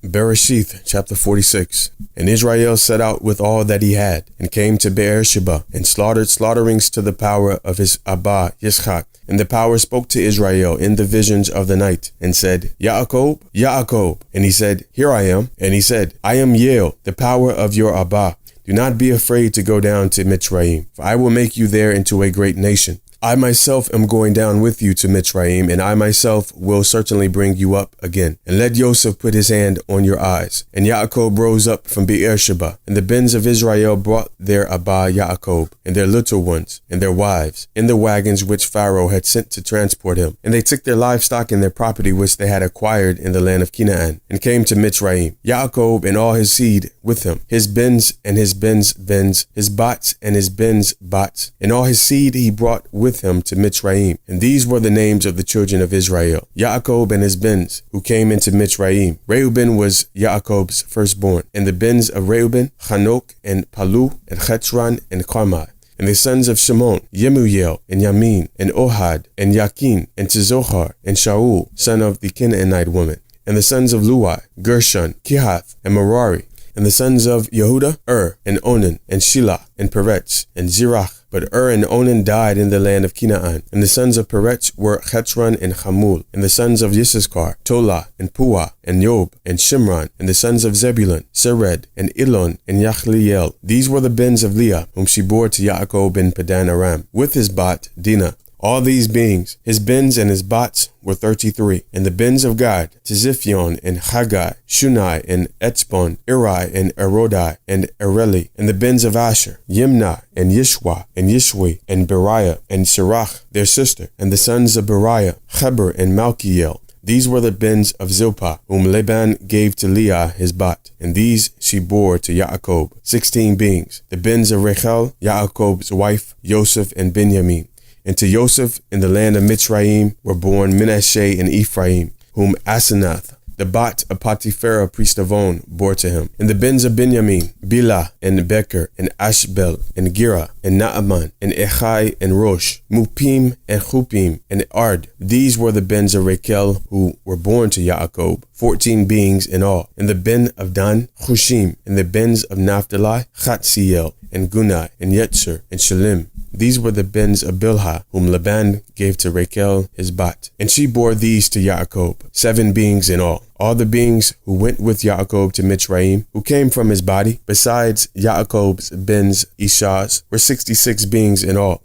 Bereshith, chapter 46. And Israel set out with all that he had, and came to Bereshith, and slaughtered slaughterings to the power of his Abba Yitzchak. And the power spoke to Israel in the visions of the night, and said, Yaakov, Yaakov. And he said, Here I am. And he said, I am YaHL, the power of your Abba. Do not be afraid to go down to Mitzrayim, for I will make you there into a great nation. I myself am going down with you to Mitzrayim, and I myself will certainly bring you up again. And let Yosef put his hand on your eyes. And Yaakov rose up from Bereshith, and the bens of Israel brought their Abba Yaakov, and their little ones, and their wives, in the wagons which Pharaoh had sent to transport him. And they took their livestock and their property which they had acquired in the land of Canaan, and came to Mitzrayim. Yaakov and all his seed with him, his bens and his bens, his bots and his bots, and all his seed he brought with him to Mitzrayim. And these were the names of the children of Israel, Yaakov and his bens, who came into Mitzrayim. Reuben was Yaakov's firstborn, and the bens of Reuben, Hanok and Palu and Hezron and Carmi. And the sons of Shimon, Yemuel and Yamin and Ohad and Yakin and Tizohar and Shaul, son of the Canaanite woman. And the sons of Luai, Gershon, Kehath and Merari. And the sons of Yehuda, and Onan, and Shelah, and Peretz, and Zerach. But and Onan died in the land of Canaan. And the sons of Peretz were Hezron and Hamul. And the sons of Yissaschar, Tola, and Puah, and Yob, and Shimron. And the sons of Zebulun, Sered, and Elon, and Yachliel. These were the bens of Leah, whom she bore to Yaakov in Padan Aram, with his bot, Dinah. All these beings, his bens and his bots, were 33. And the bens of Gad, Tiziphion, and Haggai, Shunai, and Etzbon, Eri, and Erodai, and Ereli. And the bens of Asher, Yimnah, and Yishwa, and Yishwi, and Beriah, and Sirach, their sister. And the sons of Beriah, Heber, and Malchiel. These were the bens of Zilpah, whom Laban gave to Leah his bot, and these she bore to Yaakov, 16 beings. The bens of Rachel, Yaakov's wife, Joseph, and Benjamin. And to Joseph in the land of Mitzrayim were born Manasseh and Ephraim, whom Asenath, the bot of Potiphera, priest of On, bore to him. And the bens of Benjamin, Bilah, and Becher, and Ashbel, and Gira, and Naaman, and Echai, and Rosh, Mupim, and Chupim, and Ard. These were the bens of Rachel, who were born to Yaakov, 14 beings in all. And the ben of Dan, Chushim, and the bens of Naphtali, Chatziel, and Gunai, and Yetzer, and Shalim. These were the bens of Bilhah, whom Laban gave to Rachel his bot. And she bore these to Yaakov, 7 beings in all. All the beings who went with Yaakov to Mitzrayim, who came from his body, besides Yaakov's bens Ishah's, were 66 beings in all.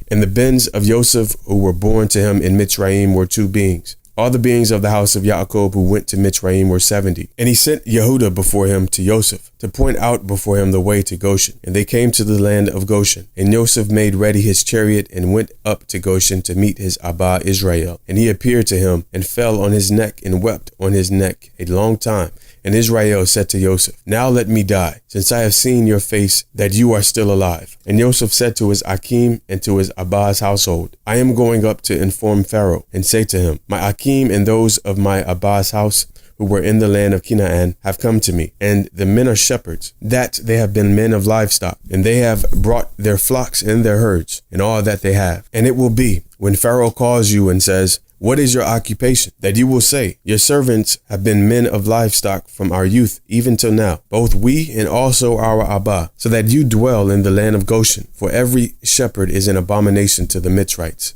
And the bens of Joseph, who were born to him in Mitzrayim, were 2 beings. All the beings of the house of Yaakov who went to Mitzrayim were 70. And he sent Yehuda before him to Joseph, to point out before him the way to Goshen. And they came to the land of Goshen. And Joseph made ready his chariot, and went up to Goshen to meet his Abba Israel. And he appeared to him, and fell on his neck, and wept on his neck a long time. And Israel said to Joseph, Now let me die, since I have seen your face, that you are still alive. And Joseph said to his Akim and to his Abba's household, I am going up to inform Pharaoh, and say to him, My Akim and those of my Abba's house, who were in the land of Canaan, have come to me, and the men are shepherds, that they have been men of livestock, and they have brought their flocks and their herds, and all that they have. And it will be, when Pharaoh calls you and says, What is your occupation? That you will say, Your servants have been men of livestock from our youth even till now, both we and also our Abba, so that you dwell in the land of Goshen, for every shepherd is an abomination to the Mitzrites.